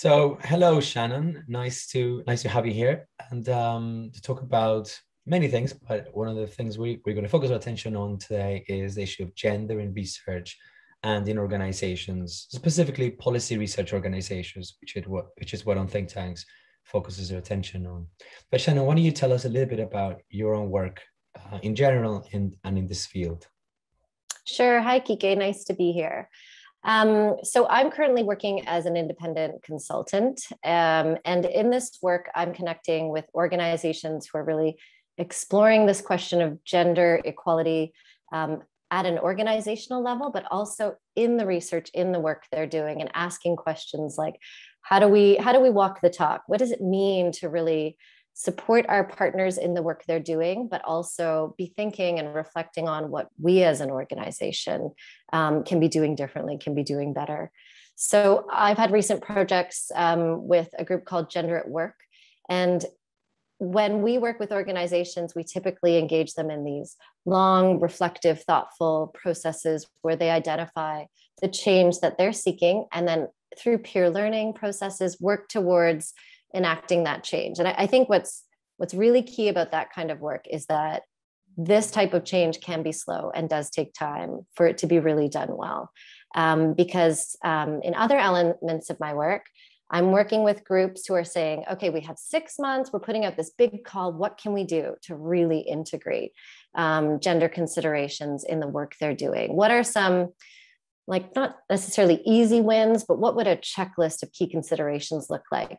So, hello, Shannon. Nice to have you here and to talk about many things. But one of the things we're going to focus our attention on today is the issue of gender in research and in organizations, specifically policy research organizations, which is what on think tanks focuses their attention on. But Shannon, why don't you tell us a little bit about your own work in general and in this field? Sure. Hi, Kike. Nice to be here. So I'm currently working as an independent consultant. And in this work, I'm connecting with organizations who are really exploring this question of gender equality at an organizational level, but also in the research, in the work they're doing, and asking questions like, how do we walk the talk? What does it mean to really support our partners in the work they're doing, but also be thinking and reflecting on what we as an organization can be doing differently, can be doing better. So I've had recent projects with a group called Gender at Work. And when we work with organizations, we typically engage them in these long, reflective, thoughtful processes where they identify the change that they're seeking, and then through peer learning processes, work towards enacting that change. And I think what's really key about that kind of work is that this type of change can be slow and does take time for it to be really done well. Because in other elements of my work, I'm working with groups who are saying, okay, we have 6 months, we're putting out this big call. What can we do to really integrate gender considerations in the work they're doing? What are some, like, not necessarily easy wins, but what would a checklist of key considerations look like?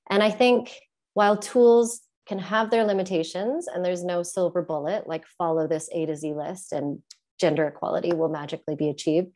And I think while tools can have their limitations and there's no silver bullet, like follow this A to Z list and gender equality will magically be achieved,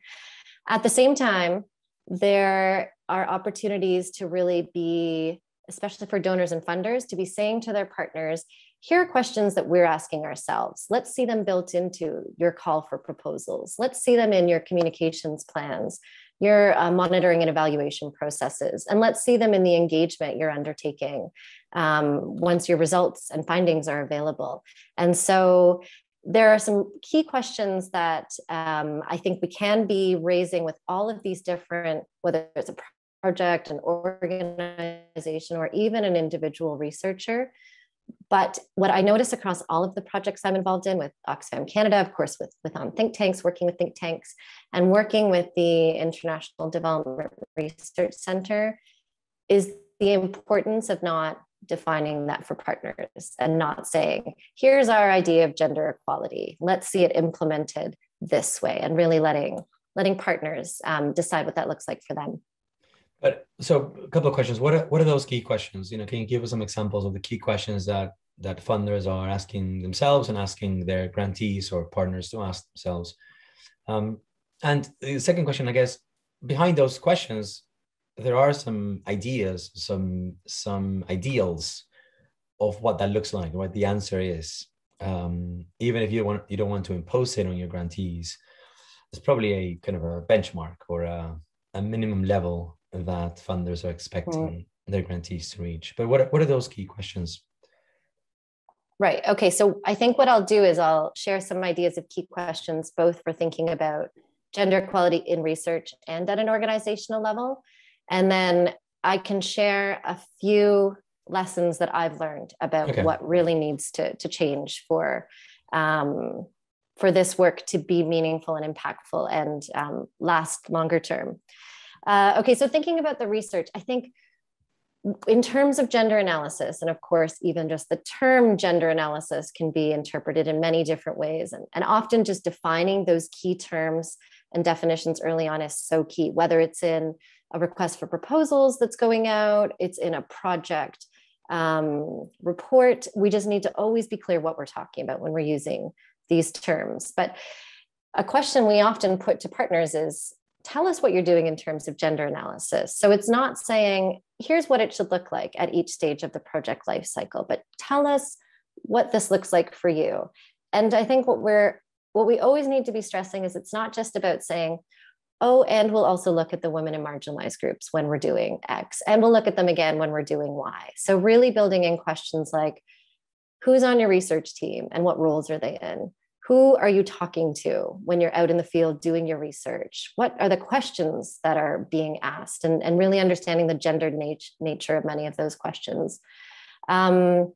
at the same time, there are opportunities to really be, especially for donors and funders, to be saying to their partners, here are questions that we're asking ourselves. Let's see them built into your call for proposals. Let's see them in your communications plans, your monitoring and evaluation processes, and let's see them in the engagement you're undertaking once your results and findings are available. And so there are some key questions that I think we can be raising with all of these different, whether it's a project, an organization, or even an individual researcher. But what I notice across all of the projects I'm involved in with Oxfam Canada, of course, with on think tanks, working with think tanks, and working with the International Development Research Center, is the importance of not defining that for partners and not saying, here's our idea of gender equality, let's see it implemented this way, and really letting partners decide what that looks like for them. But so a couple of questions. What are those key questions? Can you give us some examples of the key questions that funders are asking themselves and asking their grantees or partners to ask themselves? And the second question, I guess, behind those questions, there are some ideas, some ideals of what that looks like, what the answer is. Even if you don't want to impose it on your grantees, there's probably a kind of a benchmark or a minimum level that funders are expecting their grantees to reach. But what are those key questions? Right. Okay. So I think what I'll do is I'll share some ideas of key questions, both for thinking about gender equality in research and at an organizational level. And then I can share a few lessons that I've learned about what really needs to change for this work to be meaningful and impactful and last longer term. Okay, so thinking about the research, I think in terms of gender analysis, and of course, even just the term gender analysis can be interpreted in many different ways. And often just defining those key terms and definitions early on is so key, whether it's in a request for proposals that's going out, it's in a project report. We just need to always be clear what we're talking about when we're using these terms. But a question we often put to partners is, tell us what you're doing in terms of gender analysis. So it's not saying, here's what it should look like at each stage of the project life cycle, but tell us what this looks like for you. And I think what we always need to be stressing is it's not just about saying, oh, and we'll also look at the women and marginalized groups when we're doing X, and we'll look at them again when we're doing Y. So really building in questions like, who's on your research team and what roles are they in? Who are you talking to when you're out in the field doing your research? What are the questions that are being asked? And really understanding the gendered nature of many of those questions. The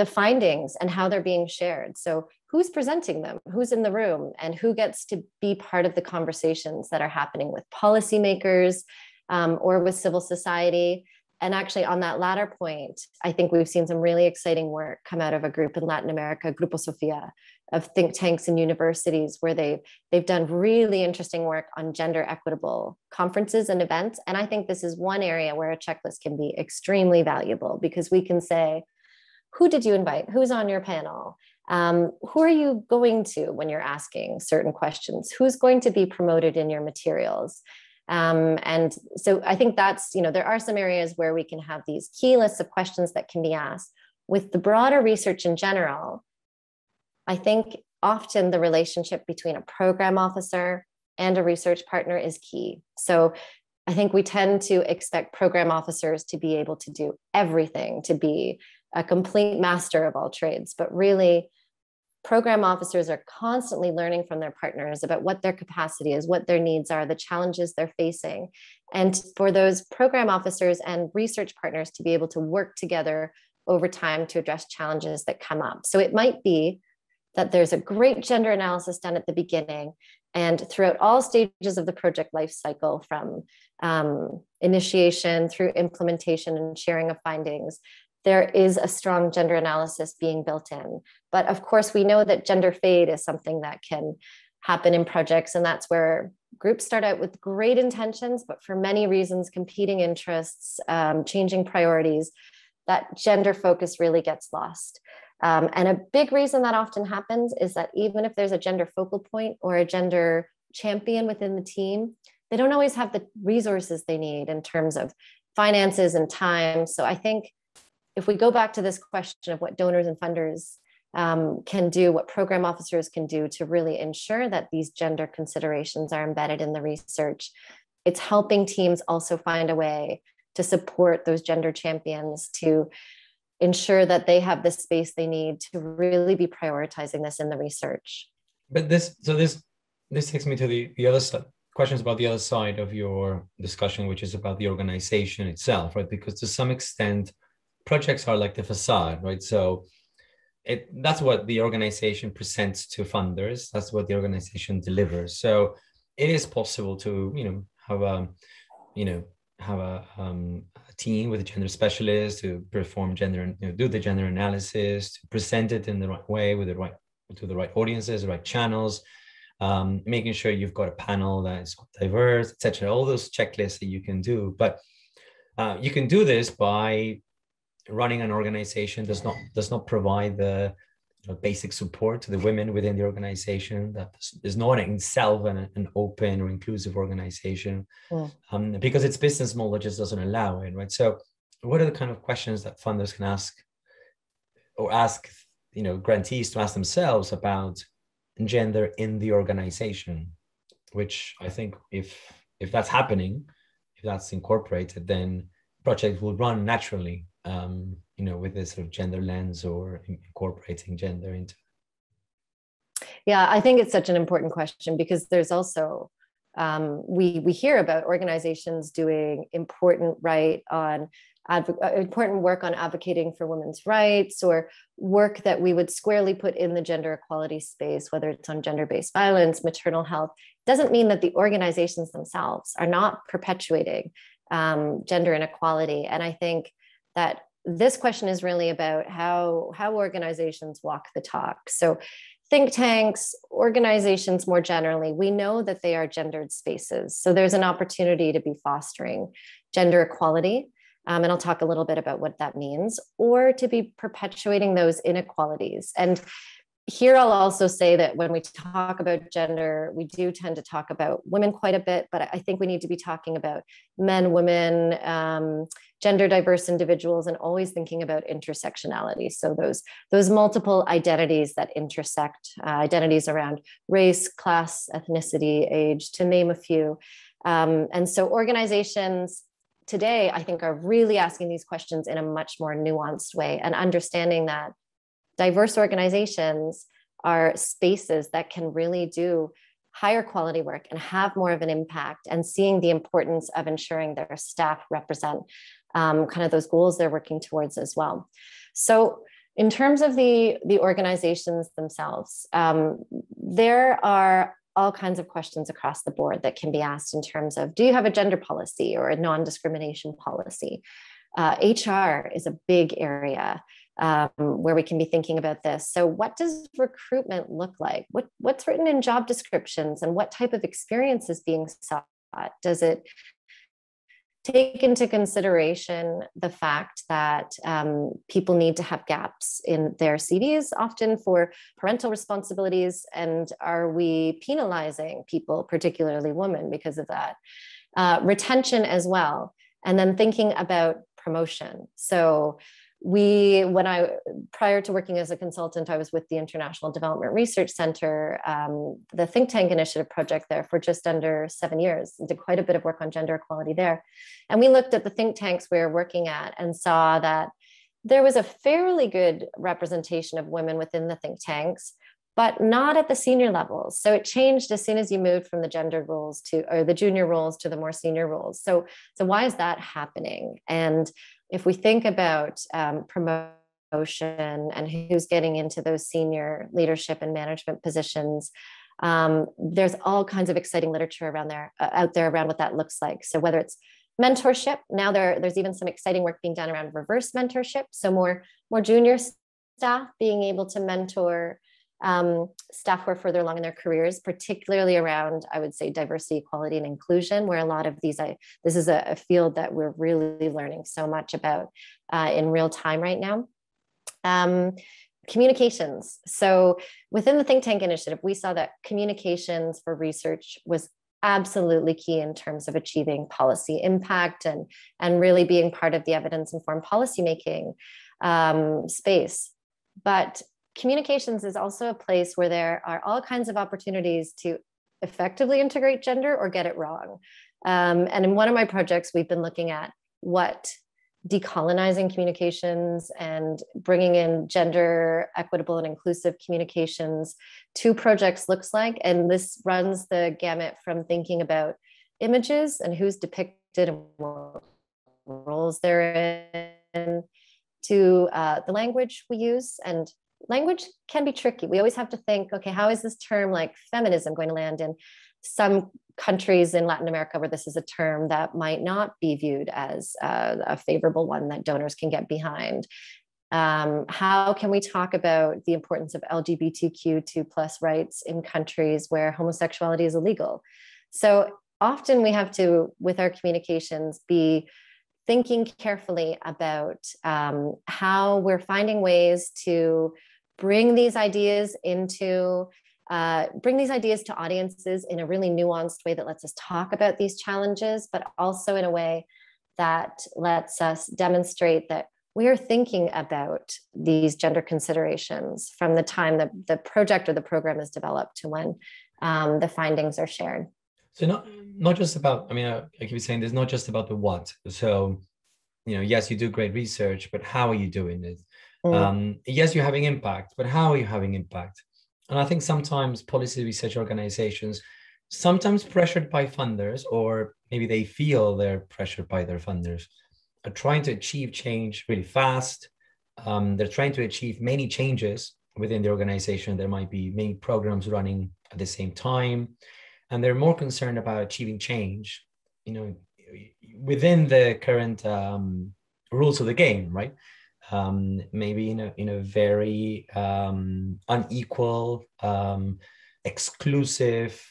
findings and how they're being shared. So who's presenting them, who's in the room, and who gets to be part of the conversations that are happening with policymakers or with civil society. And actually on that latter point, I think we've seen some really exciting work come out of a group in Latin America, Grupo Sofia, of think tanks and universities, where they've done really interesting work on gender equitable conferences and events. And I think this is one area where a checklist can be extremely valuable, because we can say, who did you invite? Who's on your panel? Who are you going to when you're asking certain questions? Who's going to be promoted in your materials? And so I think that's, there are some areas where we can have these key lists of questions that can be asked. With the broader research in general, I think often the relationship between a program officer and a research partner is key. So I think we tend to expect program officers to be able to do everything, to be a complete master of all trades, but really program officers are constantly learning from their partners about what their capacity is, what their needs are, the challenges they're facing. And for those program officers and research partners to be able to work together over time to address challenges that come up. So it might be that there's a great gender analysis done at the beginning, and throughout all stages of the project life cycle, from initiation through implementation and sharing of findings, there is a strong gender analysis being built in. But of course, we know that gender fade is something that can happen in projects. And that's where groups start out with great intentions, but for many reasons, competing interests, changing priorities, that gender focus really gets lost. And a big reason that often happens is that even if there's a gender focal point or a gender champion within the team, they don't always have the resources they need in terms of finances and time. So I think if we go back to this question of what donors and funders can do, what program officers can do to really ensure that these gender considerations are embedded in the research, it's helping teams also find a way to support those gender champions, to ensure that they have the space they need to really be prioritizing this in the research. But this takes me to the other side, questions about the other side of your discussion, which is about the organization itself, right? Because to some extent, projects are like the facade, right? So that's what the organization presents to funders. That's what the organization delivers. So it is possible to, have a team with a gender specialist to perform gender, do the gender analysis, to present it in the right way to the right audiences, the right channels, making sure you've got a panel that is diverse, etc. All those checklists that you can do, but you can do this by running an organization does not provide the basic support to the women within the organization. That is not in itself an open or inclusive organization, because its business model just doesn't allow it, right? So what are the kind of questions that funders can ask, or ask grantees to ask themselves about gender in the organization, which I think if that's happening, if that's incorporated, then projects will run naturally, with this sort of gender lens or incorporating gender into. Yeah, I think it's such an important question, because there's also, we hear about organizations doing important work on advocating for women's rights, or work that we would squarely put in the gender equality space, whether it's on gender-based violence, maternal health. Doesn't mean that the organizations themselves are not perpetuating gender inequality. And I think that this question is really about how organizations walk the talk. So think tanks, organizations more generally, we know that they are gendered spaces. So there's an opportunity to be fostering gender equality. And I'll talk a little bit about what that means, or to be perpetuating those inequalities. And here I'll also say that when we talk about gender, we do tend to talk about women quite a bit, but I think we need to be talking about men, women, gender diverse individuals, and always thinking about intersectionality. So those multiple identities that intersect, identities around race, class, ethnicity, age, to name a few. And so organizations today, I think, are really asking these questions in a much more nuanced way, and understanding that diverse organizations are spaces that can really do higher quality work and have more of an impact, and seeing the importance of ensuring their staff represent kind of those goals they're working towards as well. So in terms of the organizations themselves, there are all kinds of questions across the board that can be asked in terms of, do you have a gender policy or a non-discrimination policy? HR is a big area where we can be thinking about this. So what does recruitment look like? What's written in job descriptions, and what type of experience is being sought? Does it take into consideration the fact that people need to have gaps in their CVs, often for parental responsibilities? And are we penalizing people, particularly women, because of that? Retention as well. And then thinking about promotion. So prior to working as a consultant, I was with the International Development Research Center, the think tank initiative project there, for just under 7 years, and did quite a bit of work on gender equality there. And we looked at the think tanks we were working at and saw that there was a fairly good representation of women within the think tanks, but not at the senior levels. So it changed as soon as you moved from the gendered roles or the junior roles to the more senior roles. So why is that happening? And if we think about promotion and who's getting into those senior leadership and management positions, there's all kinds of exciting literature out there around what that looks like. So whether it's mentorship, now there's even some exciting work being done around reverse mentorship. So more junior staff being able to mentor staff who are further along in their careers, particularly around, I would say, diversity, equality, and inclusion, where a lot of this is a field that we're really learning so much about in real time right now. Communications. So within the think tank initiative, we saw that communications for research was absolutely key in terms of achieving policy impact and really being part of the evidence-informed policymaking space. But communications is also a place where there are all kinds of opportunities to effectively integrate gender or get it wrong. And in one of my projects, we've been looking at what decolonizing communications and bringing in gender equitable and inclusive communications to projects looks like. And this runs the gamut from thinking about images and who's depicted and what roles they're in, to the language we use. And language can be tricky. We always have to think, okay, how is this term like feminism going to land in some countries in Latin America where this is a term that might not be viewed as a favorable one that donors can get behind? How can we talk about the importance of LGBTQ2+ rights in countries where homosexuality is illegal? So often we have to, with our communications, be thinking carefully about how we're finding ways to bring these ideas to audiences in a really nuanced way that lets us talk about these challenges, but also in a way that lets us demonstrate that we are thinking about these gender considerations from the time the project or the program is developed to when the findings are shared. So not just about, I mean, I keep saying there's not just about the what. So, yes, you do great research, but how are you doing it? Yes, you're having impact, but how are you having impact? And I think sometimes policy research organizations, sometimes pressured by funders, or maybe they feel they're pressured by their funders, are trying to achieve change really fast. They're trying to achieve many changes within the organization. There might be many programs running at the same time, and they're more concerned about achieving change, within the current rules of the game, right? Maybe in a very unequal, exclusive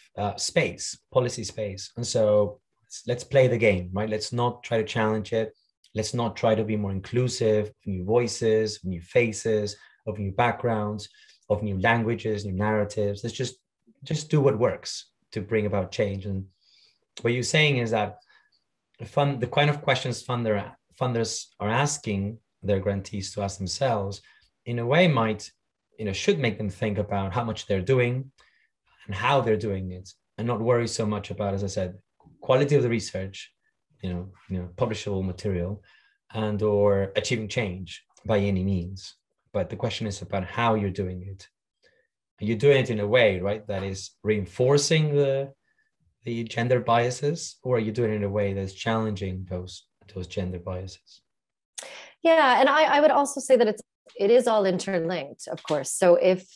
policy space. And so let's play the game, right? Let's not try to challenge it. Let's not try to be more inclusive of new voices, of new faces, of new backgrounds, of new languages, new narratives. Let's just do what works to bring about change. And what you're saying is that the kind of questions funders are asking their grantees to ask themselves, in a way should make them think about how much they're doing and how they're doing it, and not worry so much about, as I said, quality of the research, publishable material, and or achieving change by any means. But the question is about how you're doing it. you're doing it in a way, right, that is reinforcing the gender biases, or are you doing it in a way that's challenging those gender biases? Yeah, and I would also say that it is all interlinked, of course. So if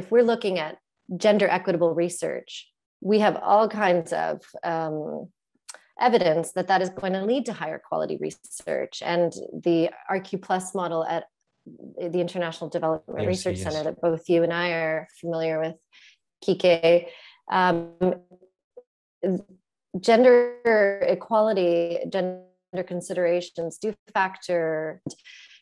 we're looking at gender equitable research, we have all kinds of evidence that is going to lead to higher quality research. And the RQ Plus model at the International Development Research Center that both you and I are familiar with, Kike, gender equality, gender considerations do factor.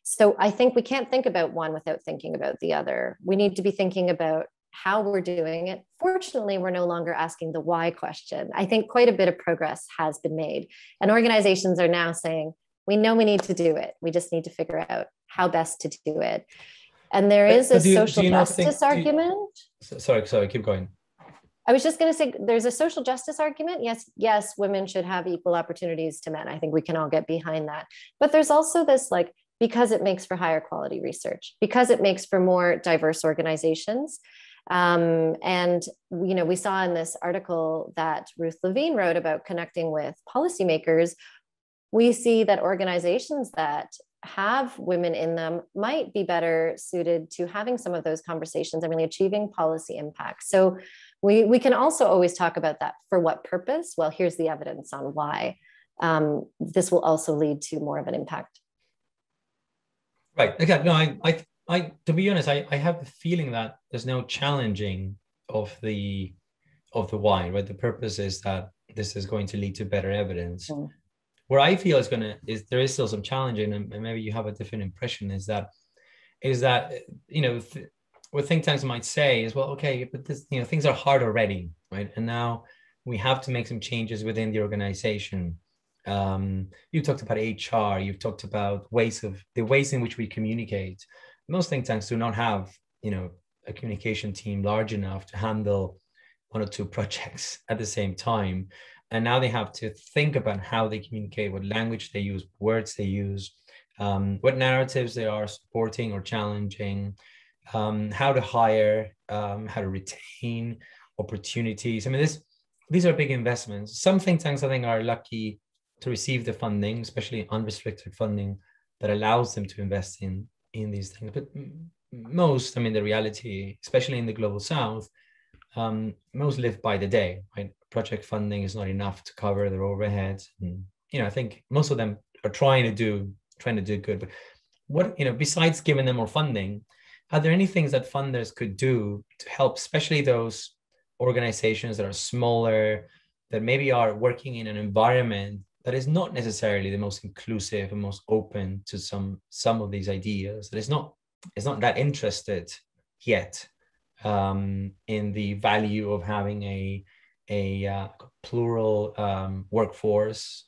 So I think we can't think about one without thinking about the other. We need to be thinking about how we're doing it. Fortunately, we're no longer asking the why question. I think quite a bit of progress has been made, and organizations are now saying, we know we need to do it. We just need to figure out how best to do it. And there is a social justice argument. Sorry, keep going. I was just going to say there's a social justice argument. Yes, women should have equal opportunities to men. I think we can all get behind that. But there's also this, like, because it makes for higher quality research, because it makes for more diverse organizations. And we saw in this article that Ruth Levine wrote about connecting with policymakers, we see that organizations that have women in them might be better suited to having some of those conversations and really achieving policy impact. So we can also always talk about that. For what purpose? Well, here's the evidence on why this will also lead to more of an impact. Right. Okay. No, I to be honest, I have the feeling that there's no challenging of the why, right? The purpose is that this is going to lead to better evidence. Mm. Where I feel is there is still some challenging, and maybe you have a different impression, is that what think tanks might say is, well, okay, but this, things are hard already, right? And now we have to make some changes within the organization. You talked about HR, you've talked about the ways in which we communicate. Most think tanks do not have, a communication team large enough to handle one or two projects at the same time. And now they have to think about how they communicate, what language they use, words they use, what narratives they are supporting or challenging, how to hire, how to retain opportunities. I mean, these are big investments. Some think tanks, I think, are lucky to receive the funding, especially unrestricted funding that allows them to invest in these things. But most, the reality, especially in the global South, most live by the day, right? Project funding is not enough to cover their overheads. And, I think most of them are trying to do good. But what, besides giving them more funding, are there any things that funders could do to help, especially those organizations that are smaller, that maybe are working in an environment that is not necessarily the most inclusive and most open to some of these ideas, that is not that interested yet in the value of having a plural workforce,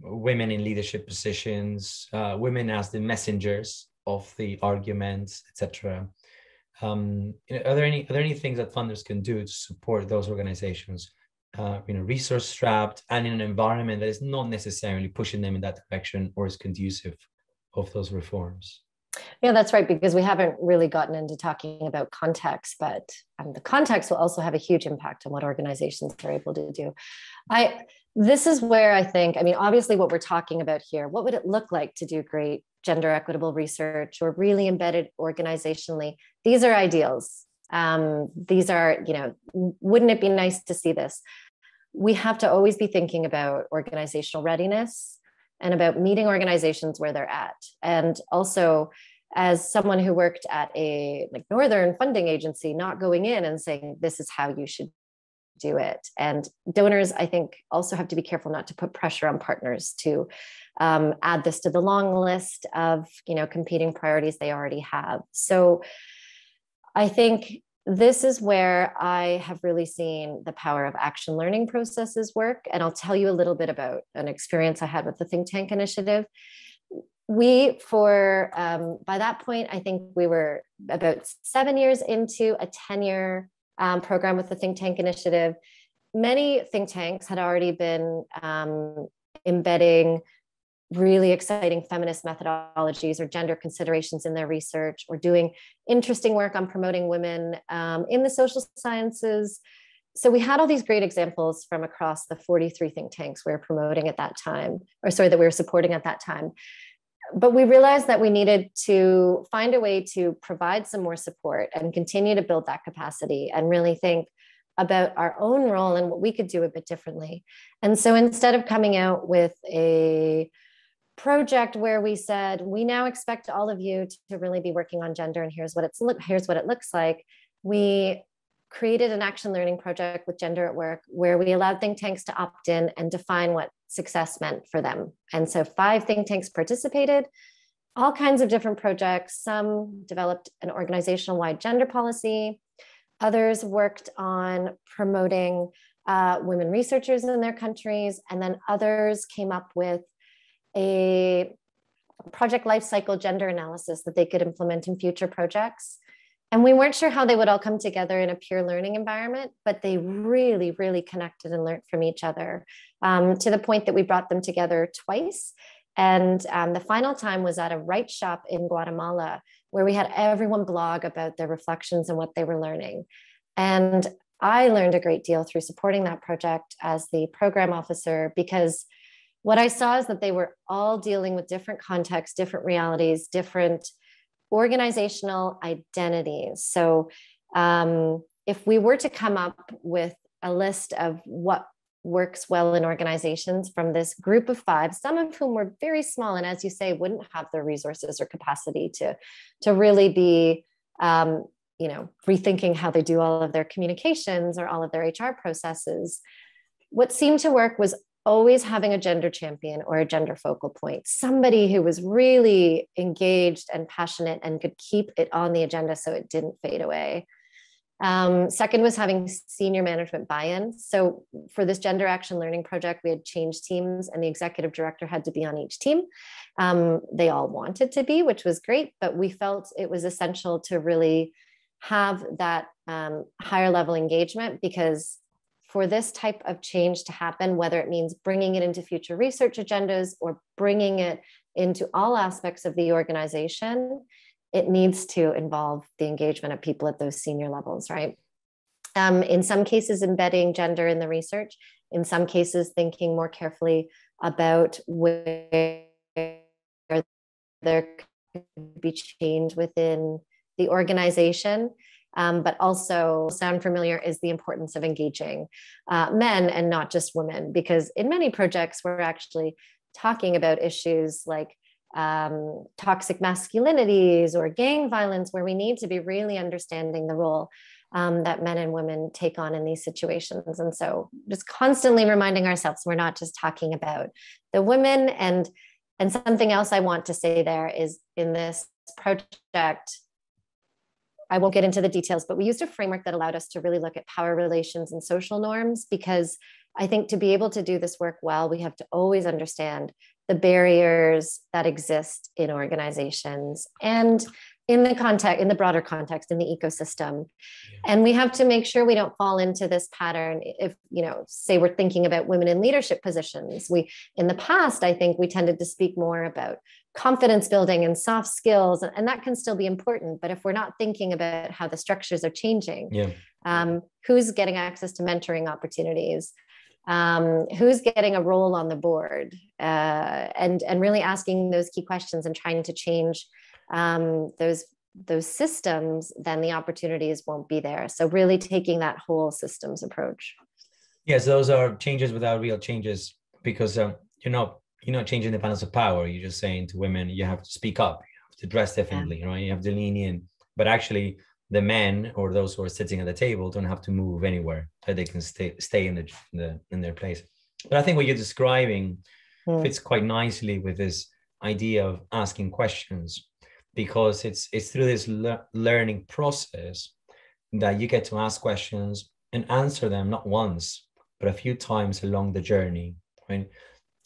women in leadership positions, women as the messengers of the arguments, etc. Are there any things that funders can do to support those organizations, resource strapped and in an environment that is not necessarily pushing them in that direction or is conducive of those reforms? Yeah, that's right, because we haven't really gotten into talking about context, but the context will also have a huge impact on what organizations are able to do. This is where I think, obviously what we're talking about here, what would it look like to do great gender equitable research or really embedded organizationally? These are ideals. These are, wouldn't it be nice to see this? We have to always be thinking about organizational readiness and about meeting organizations where they're at. And also, as someone who worked at a Northern funding agency, not going in and saying, this is how you should do it. And donors, I think, also have to be careful not to put pressure on partners to add this to the long list of, competing priorities they already have. So I think this is where I have really seen the power of action learning processes work. And I'll tell you a little bit about an experience I had with the think tank initiative. By that point, I think we were about 7 years into a 10-year program with the think tank initiative. Many think tanks had already been embedding really exciting feminist methodologies or gender considerations in their research, or doing interesting work on promoting women in the social sciences. So we had all these great examples from across the 43 think tanks we were promoting at that time, or sorry, that we were supporting at that time. But we realized that we needed to find a way to provide some more support and continue to build that capacity and really think about our own role and what we could do a bit differently. And so instead of coming out with a project where we said, we now expect all of you to really be working on gender, and here's what it looks like, we created an action learning project with Gender at Work, where we allowed think tanks to opt in and define what success meant for them. And so 5 think tanks participated, all kinds of different projects. Some developed an organizational-wide gender policy. Others worked on promoting women researchers in their countries. And then others came up with a project lifecycle gender analysis that they could implement in future projects. And we weren't sure how they would all come together in a peer learning environment, but they really, really connected and learned from each other, to the point that we brought them together twice. And the final time was at a write shop in Guatemala, where we had everyone blog about their reflections and what they were learning. And I learned a great deal through supporting that project as the program officer, because what I saw is that they were all dealing with different contexts, different realities, different organizational identities. So if we were to come up with a list of what works well in organizations from this group of 5, some of whom were very small, and as you say, wouldn't have the resources or capacity to really be rethinking how they do all of their communications or all of their HR processes, what seemed to work was always having a gender champion or a gender focal point, somebody who was really engaged and passionate and could keep it on the agenda so it didn't fade away. Second was having senior management buy-in. So for this gender action learning project, we had changed teams, and the executive director had to be on each team. They all wanted to be, which was great, but we felt it was essential to really have that higher level engagement, because for this type of change to happen, whether it means bringing it into future research agendas or bringing it into all aspects of the organization, it needs to involve the engagement of people at those senior levels, right? In some cases, embedding gender in the research, in some cases, thinking more carefully about where there could be change within the organization. But also, sound familiar is the importance of engaging men and not just women, because in many projects, we're actually talking about issues like toxic masculinities or gang violence, where we need to be really understanding the role that men and women take on in these situations. And so just constantly reminding ourselves, we're not just talking about the women. And something else I want to say there is, in this project, I won't get into the details, but we used a framework that allowed us to really look at power relations and social norms, because I think to be able to do this work well, we have to always understand the barriers that exist in organizations and in the broader context, in the ecosystem. Yeah. And we have to make sure we don't fall into this pattern. If, say we're thinking about women in leadership positions, in the past, I think we tended to speak more about confidence building and soft skills, and that can still be important. But if we're not thinking about how the structures are changing, who's getting access to mentoring opportunities, who's getting a role on the board, and really asking those key questions and trying to change those systems, then the opportunities won't be there. So really taking that whole systems approach. Yes, those are changes without real changes, because you're not changing the balance of power. You're just saying to women, you have to speak up, you have to dress differently, right? You have to lean in. But actually, the men or those who are sitting at the table don't have to move anywhere, so they can stay in their place. But I think what you're describing fits quite nicely with this idea of asking questions, because it's through this learning process that you get to ask questions and answer them, not once, but a few times along the journey, right?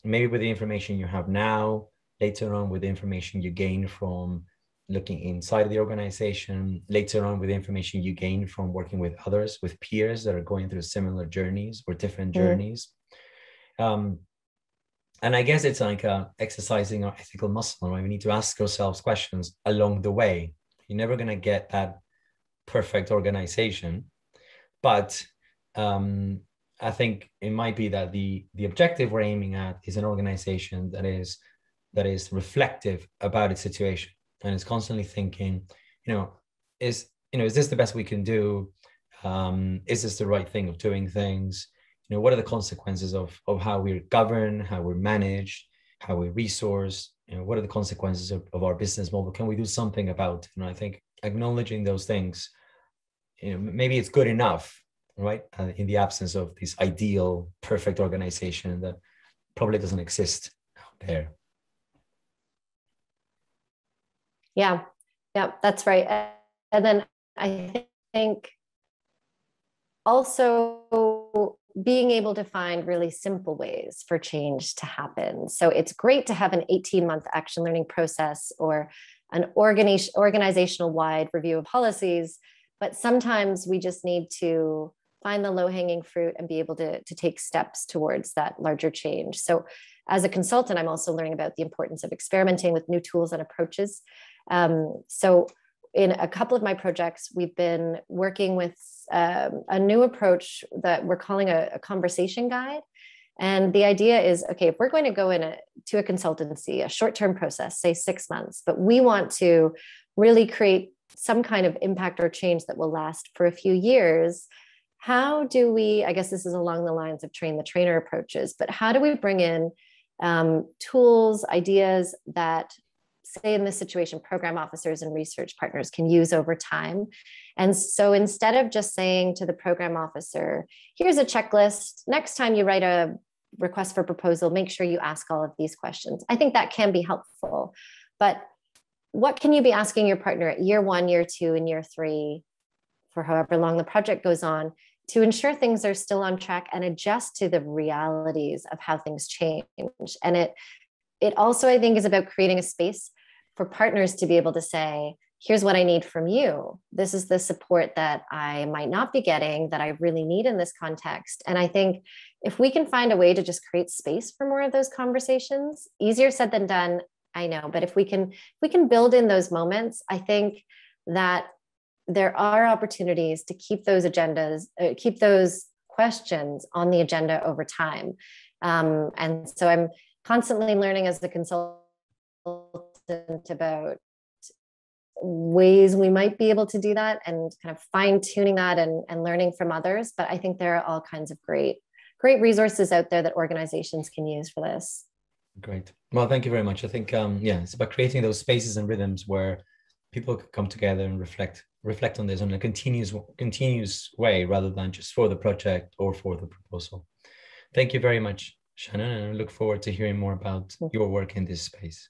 Maybe with the information you have now, later on with the information you gain from looking inside of the organization, later on with the information you gain from working with others, with peers that are going through similar journeys or different journeys. And I guess it's like exercising our ethical muscle, right? We need to ask ourselves questions along the way. You're never going to get that perfect organization, but um, I think it might be that the objective we're aiming at is an organization that is reflective about its situation and is constantly thinking, you know, is this the best we can do? Is this the right thing of doing things? You know, what are the consequences of how we're governed, how we're managed, how we resource? You know, what are the consequences of our business model? Can we do something about it? And I think acknowledging those things, you know, maybe it's good enough, right? In the absence of this ideal, perfect organization that probably doesn't exist out there. Yeah, yeah, that's right. And then I think also being able to find really simple ways for change to happen. So it's great to have an 18-month action learning process or an organizational wide review of policies, but sometimes we just need to find the low-hanging fruit and be able to take steps towards that larger change. So as a consultant, I'm also learning about the importance of experimenting with new tools and approaches. So in a couple of my projects, we've been working with a new approach that we're calling a conversation guide. And the idea is, okay, if we're going to go to a consultancy, a short-term process, say 6 months, but we want to really create some kind of impact or change that will last for a few years, how do we, I guess this is along the lines of train the trainer approaches, but how do we bring in tools, ideas that, say in this situation, program officers and research partners can use over time? And so instead of just saying to the program officer, here's a checklist, next time you write a request for proposal, make sure you ask all of these questions. I think that can be helpful, but what can you be asking your partner at year 1, year 2, and year 3, for however long the project goes on, to ensure things are still on track and adjust to the realities of how things change? And it also, I think, is about creating a space for partners to be able to say, here's what I need from you. This is the support that I might not be getting that I really need in this context. And I think if we can find a way to just create space for more of those conversations, easier said than done, I know, but if we can build in those moments, I think that there are opportunities to keep those agendas, keep those questions on the agenda over time. And so I'm constantly learning as a consultant about ways we might be able to do that and kind of fine tuning that and learning from others. But I think there are all kinds of great resources out there that organizations can use for this. Great. Well, thank you very much. I think, yeah, it's about creating those spaces and rhythms where people can come together and reflect on this in a continuous way, rather than just for the project or for the proposal. Thank you very much, Shannon, and I look forward to hearing more about your work in this space.